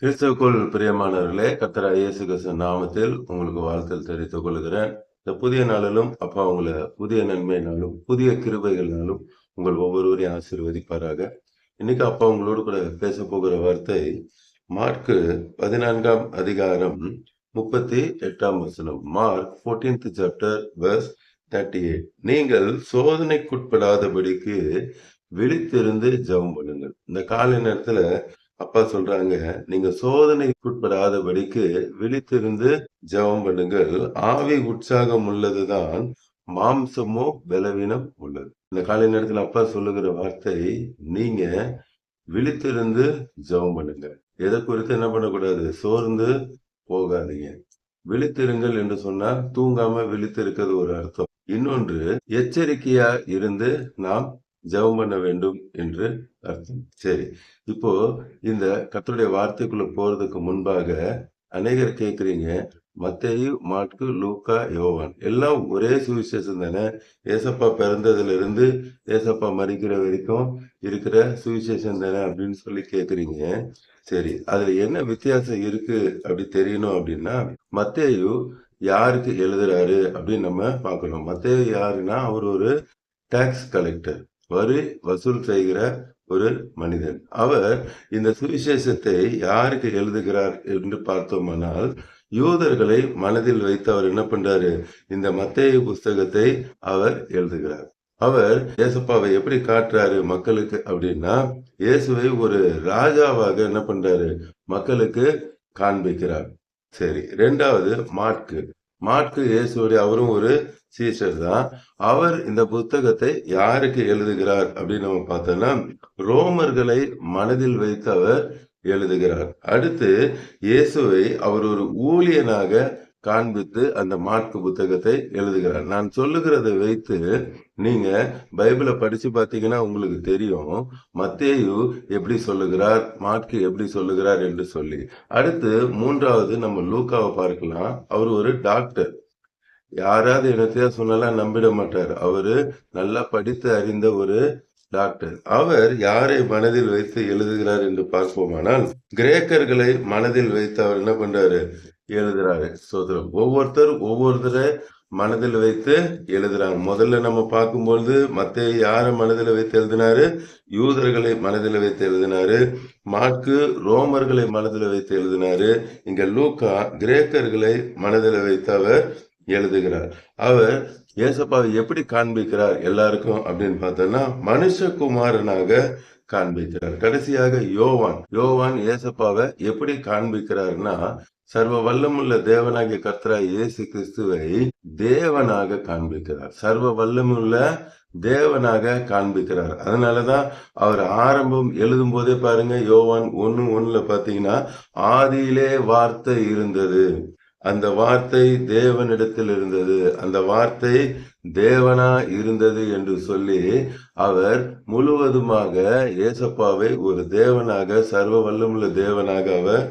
கிறிஸ்துவுக்குள் பிரியமானவர்களே, கர்த்தராகிய இயேசு கிறிஸ்து நாமத்தில் உங்களுக்கு வாழ்த்தல் தெரிவித்துக் கொள்கிறேன். இந்த புதிய நாளிலும் அப்பா உங்களை புதிய நன்மையினாலும் புதிய கிருபைகளினாலும் உங்கள் ஒவ்வொருவரையும் ஆசீர்வதிப்பாராக. இன்னைக்கு அப்பா உங்களோடு கூட பேச போகிற வார்த்தை மார்க்கு 14ஆம் அதிகாரம் 38ஆம் வசனம். Mark 14th chapter verse 38. நீங்கள் சோதனைக்குட்படாதபடிக்கு விழித்திருந்து ஜெபம் பண்ணுங்கள். இந்த காலை நேரத்துல அப்பா சொல்றாங்க, நீங்க சோதனைக்குட்படாதபடிக்கு விழித்திருந்து ஜெபம் பண்ணுங்கள். ஆவி உற்சாகம் உள்ளதுதான், மாம்சமோ பலவீனம் உள்ளது. இந்த காலை நேரத்துல அப்பா சொல்லுகிற வார்த்தை, நீங்க விழித்திருந்து ஜெபம் பண்ணுங்க. எதை குறித்து என்ன பண்ணக்கூடாது? சோர்ந்து போகாதீங்க. விழித்திருங்கள் என்று சொன்னா தூங்காம விழித்திருக்கிறது ஒரு அர்த்தம். இன்னொன்று, எச்சரிக்கையா இருந்து நாம் ஜெபம் பண்ண வேண்டும் என்று அர்த்தம். சரி, இப்போ இந்த கர்த்தருடைய வார்த்தைக்குள்ள போறதுக்கு முன்பாக அநேகர் கேட்குறீங்க, மத்தேயு, மாற்கு, லூக்கா, யோவான் எல்லாம் ஒரே சுவிசேஷம் தானே? ஏசப்பா பிறந்ததுல இருந்து ஏசப்பா மரிக்கிற வரைக்கும் இருக்கிற சுவிசேஷம் தானே அப்படின்னு சொல்லி கேட்குறீங்க. சரி, அதுல என்ன வித்தியாசம் இருக்கு அப்படி தெரியணும் அப்படின்னா, மத்தேயு யாருக்கு எழுதுறாரு அப்படின்னு நம்ம பார்க்கணும். மத்தேயு யாருன்னா, அவர் ஒரு டாக்ஸ் கலெக்டர், வரி வசூல் செய்கிற ஒரு மனிதன். அவர் இந்த சுவிசேஷத்தை யாருக்கு எழுதுகிறார் என்று பார்த்தோமானால், யூதர்களை மனதில் வைத்து அவர் என்ன பண்றாரு? இந்த மத்தேயு புஸ்தகத்தை அவர் எழுதுகிறார். அவர் இயேசுப்பாவை எப்படி காட்டுறாரு மக்களுக்கு அப்படின்னா, இயேசுவை ஒரு ராஜாவாக என்ன பண்றாரு? மக்களுக்கு காண்பிக்கிறார். சரி, இரண்டாவது மாற்கு. மாற்கு இயேசுடைய அவரும் ஒரு சீஷர் தான். அவர் இந்த புத்தகத்தை யாருக்கு எழுதுகிறார் அப்படின்னு நம்ம பார்த்தோம்னா, ரோமர்களை மனதில் வைத்து அவர் எழுதுகிறார். அடுத்து இயேசுவை அவர் ஒரு ஊழியனாக காண்பித்து அந்த மாற்கு புத்தகத்தை எழுதுகிறார். நான் சொல்லுகிறதை வைத்து நீங்க பைபிளை படிச்சு பார்த்தீங்கன்னா உங்களுக்கு தெரியும், மத்தேயு எப்படி சொல்லுகிறார், மாற்கு எப்படி சொல்லுகிறார் என்று சொல்லி. அடுத்து மூன்றாவது நம்ம லூக்காவை பார்க்கலாம். அவர் ஒரு டாக்டர். யாராவது என்னத்தையா சொன்னாலும் நம்பிட மாட்டார். அவரு நல்லா படித்து அறிந்த ஒரு டாக்டர். அவர் யாரை மனதில் வைத்து எழுதுகிறார் என்று பார்ப்போமானால், கிரேக்கர்களை மனதில் வைத்து அவர் என்ன பண்றாரு? எழுதுறாரு. சோதரம். ஒவ்வொருத்தரை மனதில் வைத்து எழுதுறாங்க. முதல்ல நம்ம பார்க்கும்பொழுது மத்தேயு யாரை மனதில் வைத்து எழுதினாரு? யூதர்களை மனதில் வைத்து எழுதினாரு. மாற்கு ரோமர்களை மனதில் வைத்து எழுதினாரு. இங்க லூக்கா கிரேக்கர்களை மனதில் வைத்து அவர் எழுதுகிறார். அவர் ஏசப்பாவை எப்படி காண்பிக்கிறார் எல்லாருக்கும் அப்படின்னு பார்த்தோம்னா, மனுஷகுமாரனாக காண்பிக்கிறார். கடைசியாக யோவான் ஏசப்பாவை எப்படி காண்பிக்கிறார்னா, சர்வ வல்லமுள்ள தேவனாகிய கர்த்தராகிய இயேசு கிறிஸ்துவை தேவனாக காண்பிக்கிறார். சர்வ வல்லமுள்ள தேவனாக காண்பிக்கிறார். அதனாலதான் அவர் ஆரம்பம் எழுதும் போதே பாருங்க, யோவான் 1:1 பாத்தீங்கன்னா, ஆதியிலே வார்த்தை இருந்தது, அந்த வார்த்தை தேவனிடத்தில் இருந்தது, அந்த வார்த்தை தேவனா இருந்தது என்று சொல்லி அவர் முழுவதுமாக ஏசப்பாவை ஒரு தேவனாக, சர்வ வல்லமுள்ள தேவனாக அவர்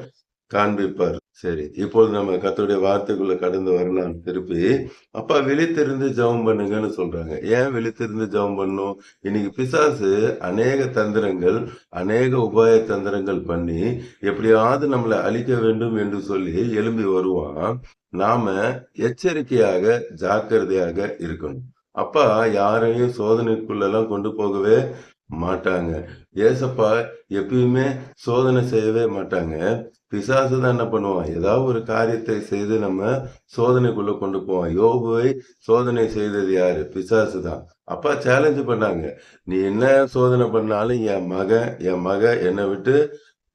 காண்பிப்பார். சரி, இப்போது நம்ம கர்த்தருடைய வார்த்தைக்குள்ள கடந்து வரலாம். திருப்பி அப்பா விழித்திருந்து ஜெபம் பண்ணுங்கன்னு சொல்றாங்க. ஏன் விழித்திருந்து ஜெபம் பண்ணும்? இன்னைக்கு பிசாசு அநேக தந்திரங்கள், அநேக உபாய தந்திரங்கள் பண்ணி எப்படியாவது நம்மளை அழிக்க வேண்டும் என்று சொல்லி எழும்பி வருவான். நாம எச்சரிக்கையாக ஜாக்கிரதையாக இருக்கணும். அப்பா யாரையும் சோதனைக்குள்ளெல்லாம் கொண்டு போகவே மாட்டாங்க. ஏசப்பா எப்பயுமே சோதனை செய்யவே மாட்டாங்க. பிசாசு தான் என்ன பண்ணுவான்? ஏதாவது ஒரு காரியத்தை செய்து நம்ம சோதனைக்குள்ள கொண்டு போவான். யோபுவை சோதனை செய்தது யாரு? பிசாசு தான். அப்பா சேலஞ்சு பண்ணாங்க, நீ என்ன சோதனை பண்ணாலும் என் மக என்னை விட்டு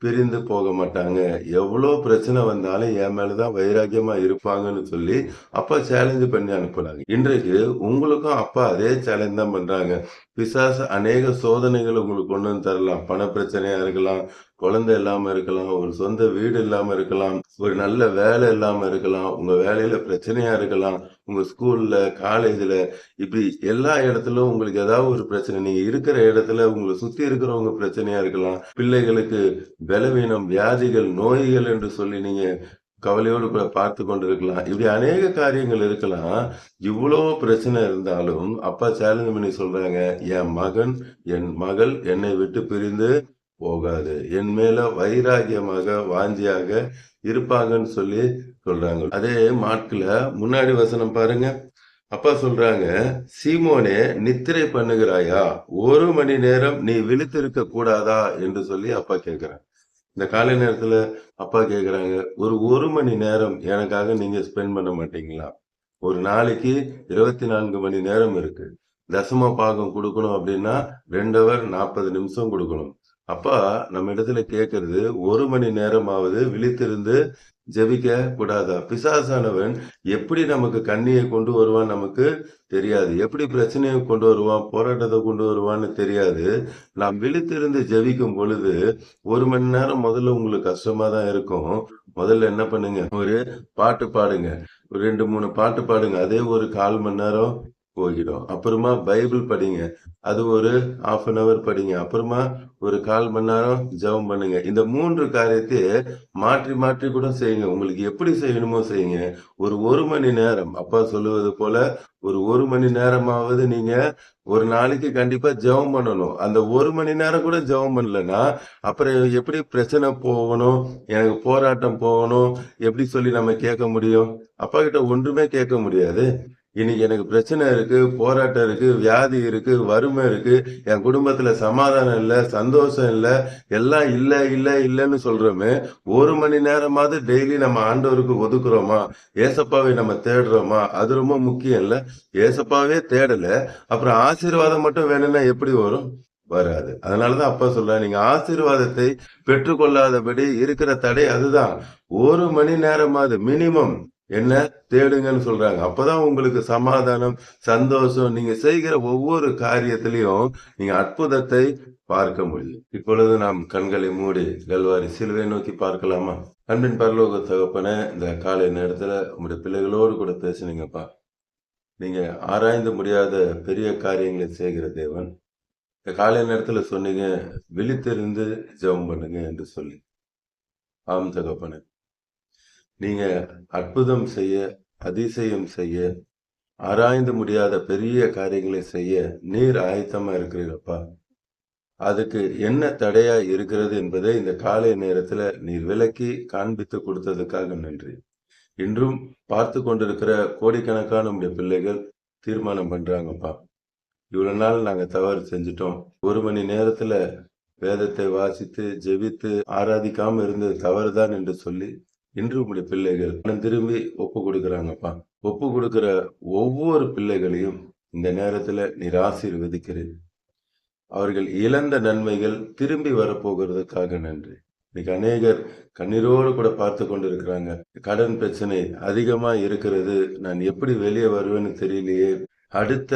பிரிந்து போக மாட்டாங்க, எவ்வளோ பிரச்சனை வந்தாலும் என் மேலதான் வைராக்கியமா இருப்பாங்கன்னு சொல்லி அப்பா சேலஞ்சு பண்ணி அனுப்புனாங்க. இன்றைக்கு உங்களுக்கும் அப்பா அதே சேலஞ்ச் தான் பண்றாங்க. பிசாசு அநேக சோதனைகள் உங்களுக்கு கொண்டு வந்து தரலாம். பண பிரச்சனையா இருக்கலாம், குழந்தை இல்லாம இருக்கலாம், ஒரு சொந்த வீடு இல்லாம இருக்கலாம், ஒரு நல்ல வேலை இல்லாம இருக்கலாம், உங்க வேலையில பிரச்சனையா இருக்கலாம், உங்க ஸ்கூல்ல, காலேஜ்ல, இப்படி எல்லா இடத்துலயும் உங்களுக்கு ஏதாவது ஒரு பிரச்சனை. நீங்க இருக்கிற இடத்துல உங்களை சுத்தி இருக்கிறவங்க பிரச்சனையா இருக்கலாம். பிள்ளைகளுக்கு பலவீனம், வியாதிகள், நோய்கள் என்று சொல்லி நீங்க கவலையோடு கூட பார்த்து கொண்டிருக்கலாம். இப்படி அநேக காரியங்கள் இருக்கலாம். இவ்வளோ பிரச்சனை இருந்தாலும் அப்பா சேலஞ்ச் பண்ணி சொல்றாங்க, என் மகன், என் மகள் என்னை விட்டு பிரிந்து போகாது. என் மேல வைராகியமாக, வாஞ்சியாக இருப்பாங்கன்னு சொல்லி சொல்றாங்க. அதே மாட்குல முன்னாடி வசனம் பாருங்க. அப்பா சொல்றாங்க, சீமோனே நித்திரை பண்ணுகிறாயா? 1 மணி நேரம் நீ விழித்திருக்க கூடாதா? என்று சொல்லி அப்பா கேட்கிறாங்க. இந்த காலை நேரத்துல அப்பா கேட்கிறாங்க, ஒரு மணி நேரம் எனக்காக நீங்க ஸ்பெண்ட் பண்ண மாட்டீங்களா? ஒரு நாளைக்கு 24 மணி நேரம் இருக்கு. தசம பாகம் குடுக்கணும் அப்படின்னா 2 ஹவர் 40 நிமிஷம் குடுக்கணும். அப்பா நம்ம இடத்துல கேட்கிறது 1 மணி நேரமாவது விழித்திருந்து ஜெபிக்க கூடாதா? பிசாசானவன் எப்படி நமக்கு கண்ணியை கொண்டு வருவான் நமக்கு தெரியாது. எப்படி பிரச்சனையை கொண்டு வருவான், போராட்டத்தை கொண்டு வருவான்னு தெரியாது. நாம் விழித்திருந்து ஜெபிக்கும் பொழுது 1 மணி நேரம் முதல்ல உங்களுக்கு கஷ்டமா தான் இருக்கும். முதல்ல என்ன பண்ணுங்க, ஒரு பாட்டு பாடுங்க. ஒரு 2, 3 பாட்டு பாடுங்க. அதே ஒரு 1/4 மணி நேரம் போயிடும். அப்புறமா பைபிள் படிங்க. அது ஒரு 1/2 ஹவர் படிங்க. அப்புறமா ஒரு 1/4 மணி நேரம் ஜெபம் பண்ணுங்க. இந்த 3 காரியத்தையே மாற்றி மாற்றி கூட செய்யுங்க. உங்களுக்கு எப்படி செய்யணுமோ செய்யுங்க. ஒரு 1 மணி நேரம் அப்பா சொல்லுவது போல ஒரு 1 மணி நேரமாவது நீங்க ஒரு நாளைக்கு கண்டிப்பா ஜெபம் பண்ணணும். அந்த 1 மணி நேரம் கூட ஜெபம் பண்ணலன்னா, அப்புறம் எப்படி பிரச்சனை போகணும், எனக்கு போராட்டம் போகணும், எப்படி சொல்லி நம்ம கேட்க முடியும்? அப்பா கிட்ட ஒன்றுமே கேட்க முடியாது. இன்னைக்கு எனக்கு பிரச்சனை இருக்கு, போராட்டம் இருக்கு, வியாதி இருக்கு, வறுமை இருக்கு, என் குடும்பத்துல சமாதானம் இல்ல, சந்தோஷம் இல்ல, எல்லாம் இல்ல, இல்ல, இல்லன்னு சொல்றோமே, 1 மணி நேரமாவது டெய்லி நம்ம ஆண்டவருக்கு ஒதுக்குறோமா? ஏசப்பாவை நம்ம தேடுறோமா? அது ரொம்ப முக்கியம் இல்ல. ஏசப்பாவே தேடல, அப்புறம் ஆசீர்வாதம் மட்டும் வேணும்னா எப்படி வரும்? வராது. அதனாலதான் அப்பா சொல்றாரு, நீங்க ஆசீர்வாதத்தை பெற்றுக்கொள்ளாதபடி இருக்கிற தடை அதுதான். 1 மணி நேரமாவது மினிமம் என்ன தேடுங்கன்னு சொல்றாங்க. அப்பதான் உங்களுக்கு சமாதானம், சந்தோஷம். நீங்க செய்கிற ஒவ்வொரு காரியத்திலையும் நீங்க அற்புதத்தை பார்க்க முடியும். இப்பொழுது நாம் கண்களை மூடி கல்வாரி சிலுவை நோக்கி பார்க்கலாமா? அன்பின் பரலோக தகப்பனே, இந்த காலை நேரத்துல உங்களுடைய பிள்ளைகளோடு கூட பேசுனீங்கப்பா. நீங்க ஆராய்ந்து முடியாத பெரிய காரியங்களை செய்கிற தேவன். இந்த காலை நேரத்துல சொன்னீங்க, விழித்திருந்து ஜெபம் பண்ணுங்க என்று சொல்லி. ஆம் தகப்பனே, நீங்க அற்புதம் செய்ய, அதிசயம் செய்ய, ஆராய்ந்து முடியாத பெரிய காரியங்களை செய்ய நீர் ஆயத்தமா இருக்கிறீரப்பா. அதுக்கு என்ன தடையா இருக்கிறது என்பதை இந்த காலை நேரத்துல நீர் விளக்கி காண்பித்து கொடுத்ததுக்காக நன்றி. இன்றும் பார்த்து கொண்டிருக்கிற கோடிக்கணக்கான உடைய பிள்ளைகள் தீர்மானம் பண்றாங்கப்பா. இவ்வளவு நாள் நாங்க தவறு செஞ்சுட்டோம். 1 மணி நேரத்துல வேதத்தை வாசித்து ஜெபித்து ஆராதிக்காம இருந்தது தவறுதான் என்று சொல்லி இன்று உங்களுடைய பிள்ளைகள் மனம் திரும்பி ஒப்பு கொடுக்கிறாங்கப்பா. ஒப்பு கொடுக்கிற ஒவ்வொரு பிள்ளைகளையும் இந்த நேரத்துல நீர் ஆசீர்வதிக்கிறேன். அவர்கள் இழந்த நன்மைகள் திரும்பி வரப்போகிறதுக்காக நன்றி. இன்னைக்கு அநேகர் கண்ணீரோடு கூட பார்த்து கொண்டு இருக்கிறாங்க. கடன் பிரச்சனை அதிகமா இருக்கிறது, நான் எப்படி வெளியே வருவேன்னு தெரியலையே, அடுத்த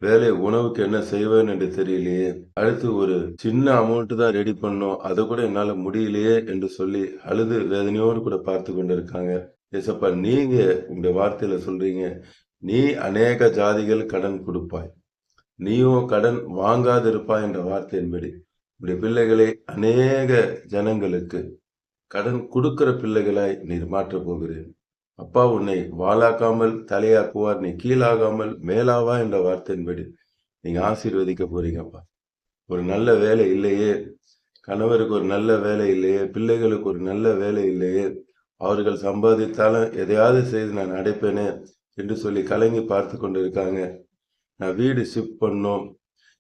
வேலை உணவுக்கு என்ன செய்வேன் என்று தெரியலையே, அடுத்து ஒரு சின்ன அமௌண்ட் தான் ரெடி பண்ணோம், அதை கூட என்னால முடியலையே என்று சொல்லி அழுது வேதனையோடு கூட பார்த்து கொண்டு இருக்காங்க. ஏசப்பா, நீங்க உங்களுடைய வார்த்தையில சொல்றீங்க, நீ அநேக ஜாதிகள் கடன் கொடுப்பாய், நீயும் கடன் வாங்காதிருப்பாய் என்ற வார்த்தையின்படி உடைய பிள்ளைகளை அநேக ஜனங்களுக்கு கடன் கொடுக்கிற பிள்ளைகளாய் நீர் மாற்றப் போகிறேன். அப்பா, உன்னை வாளாக்காமல் தலையாக்குவார், நீ கீழாகாமல் மேலாவா என்ற வார்த்தையின்படி நீங்க ஆசீர்வதிக்க போறீங்கப்பா. ஒரு நல்ல வேலை இல்லையே, கணவருக்கு ஒரு நல்ல வேலை இல்லையே, பிள்ளைகளுக்கு ஒரு நல்ல வேலை இல்லையே, அவர்கள் சம்பாதித்தாலும் எதையாவது செய்து நான் அடைப்பேனே என்று சொல்லி கலங்கி பார்த்து கொண்டு இருக்காங்க. நான் வீடு ஷிஃப்ட் பண்ணணும்,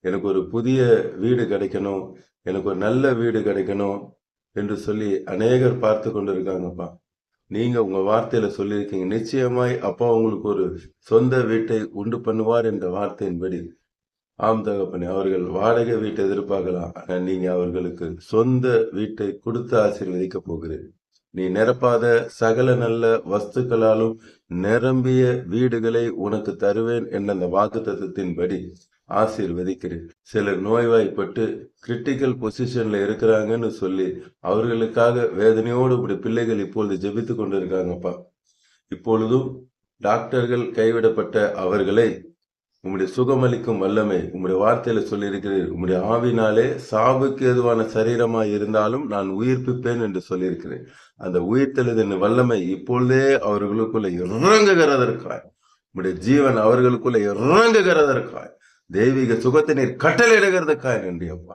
எனக்கு ஒரு புதிய வீடு கிடைக்கணும், எனக்கு ஒரு நல்ல வீடு கிடைக்கணும் என்று சொல்லி அநேகர் பார்த்து கொண்டு இருக்காங்கப்பா. நீங்க உங்க வார்த்தையில சொல்லியிருக்கீங்க, நிச்சயமாய் அப்பா உங்களுக்கு ஒரு சொந்த வீட்டை உண்டு பண்ணுவார் என்ற வார்த்தையின்படி. ஆம் தகப்பனே, அவர்கள் வாடகை வீட்டை எதிர்பார்க்கலாம், ஆனா நீங்க அவர்களுக்கு சொந்த வீட்டை கொடுத்து ஆசீர்வதிக்க போகிறேன். நீ நிரப்பாத சகல நல்ல வஸ்துக்களாலும் நிரம்பிய வீடுகளை உனக்கு தருவேன் என்ற அந்த வாக்குத்தத்தத்தின்படி ஆசீர்வதிக்கிறேன். சிலர் நோய்வாய்ப்பட்டு கிரிட்டிக்கல் பொசிஷன்ல இருக்கிறாங்கன்னு சொல்லி அவர்களுக்காக வேதனையோடு இப்படி பிள்ளைகள் இப்பொழுது ஜெபித்து கொண்டு இருக்காங்கப்பா. இப்பொழுதும் டாக்டர்கள் கைவிடப்பட்ட அவர்களை உம்முடைய சுகமளிக்கும் வல்லமை உம்முடைய வார்த்தையில சொல்லியிருக்கிறீர். உம்முடைய ஆவினாலே சாவுக்கு ஏதுவான சரீரமாய் இருந்தாலும் நான் உயிர்ப்பிப்பேன் என்று சொல்லியிருக்கிறேன். அந்த உயிர்த்தெழுதின் வல்லமை இப்பொழுதே அவர்களுக்குள்ள இறங்குகிறதற்காய், உம்முடைய ஜீவன் அவர்களுக்குள்ள இறங்குகிறதற்காய், தெய்வீக சுகத்தை நீர் கட்டளையிடுகிறதுக்காய் நன்றி அப்பா.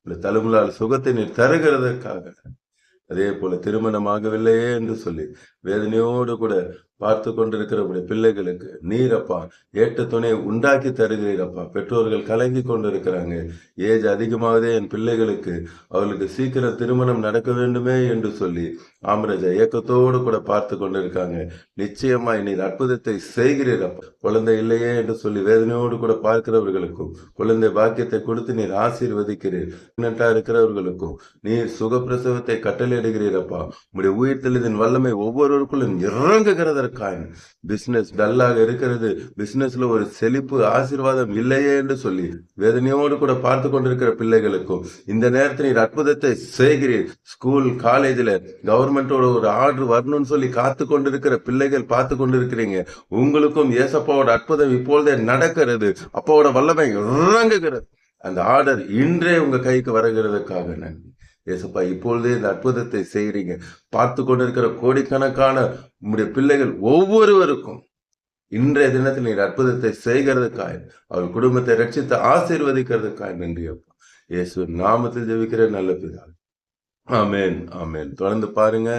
இந்த தழும்புலால் சுகத்தை நீர் தருகிறதற்காக. அதே போல திருமணமாகவில்லையே என்று சொல்லி வேதனையோடு கூட பார்த்து கொண்டிருக்கிற உடைய பிள்ளைகளுக்கு நீரப்பா ஏற்ற துணையை உண்டாக்கி தருகிறீரப்பா. பெற்றோர்கள் கலங்கி கொண்டிருக்கிறாங்க. ஏஜ் அதிகமாகதே என் பிள்ளைகளுக்கு, அவர்களுக்கு சீக்கிரம் திருமணம் நடக்க வேண்டுமே என்று சொல்லி ஆமராஜா ஏக்கத்தோடு கூட பார்த்து கொண்டிருக்காங்க. நிச்சயமாய் நீர் அற்புதத்தை செய்கிறீரப்பா. குழந்தை இல்லையே என்று சொல்லி வேதனையோடு கூட பார்க்கிறவர்களுக்கும் குழந்தை பாக்கியத்தை கொடுத்து நீர் ஆசீர்வதிக்கிறீர். இருக்கிறவர்களுக்கும் நீர் சுகப்பிரசவத்தை கட்டளையிடுகிறீரப்பா. உங்களுடைய உயிர்த்தெழுதின் வல்லமை ஒவ்வொருவருக்குள்ளும் இறங்குகிறதற்காக. பிசினஸ் டல்லாக இருக்கிறது, பிசினஸ்ல ஒரு செழிப்பு ஆசீர்வாதம் இல்லையே என்று சொல்லி வேதனையோடு கூட பார்த்து கொண்டிருக்கிற பிள்ளைகளுக்கும் இந்த நேரத்தில் நீர் அற்புதத்தை செய்கிறீர். ஸ்கூல் காலேஜ்ல கவர்மெண்டோட ஒரு ஆர்டர் வரணும்னு சொல்லி காத்து கொண்டிருக்கிற பிள்ளைகள் பார்த்து கொண்டிருக்கிறீங்க. உங்களுக்கும் ஏசப்பாவோட அற்புதம் இப்பொழுதே நடக்கிறது. அப்பாவோட வல்லமை இறங்குகிறது. அந்த ஆர்டர் இன்றே உங்க கைக்கு வருகிறதுக்காக நன்றி ஏசப்பா. இப்பொழுதே இந்த அற்புதத்தை செய்கிறீங்க. பார்த்து கொண்டிருக்கிற கோடிக்கணக்கான உங்களுடைய பிள்ளைகள் ஒவ்வொருவருக்கும் இன்றைய தினத்தில் நீர் அற்புதத்தை செய்கிறதுக்காக, அவர் குடும்பத்தை ரட்சித்து ஆசீர்வதிக்கிறதுக்காக நன்றி அப்பா. இயேசு நாமத்தில் ஜெபிக்கிற நல்ல பிதா. ஆமேன், ஆமேன். தொடர்ந்து பாருங்க,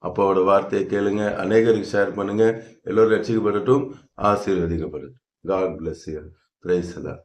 அப்பாவோட வார்த்தையை கேளுங்க, அநேகருக்கு ஷேர் பண்ணுங்க. எல்லோரும் ரட்சிக்கப்படட்டும், ஆசீர்வதிக்கப்படட்டும். God bless you. Praise the Lord.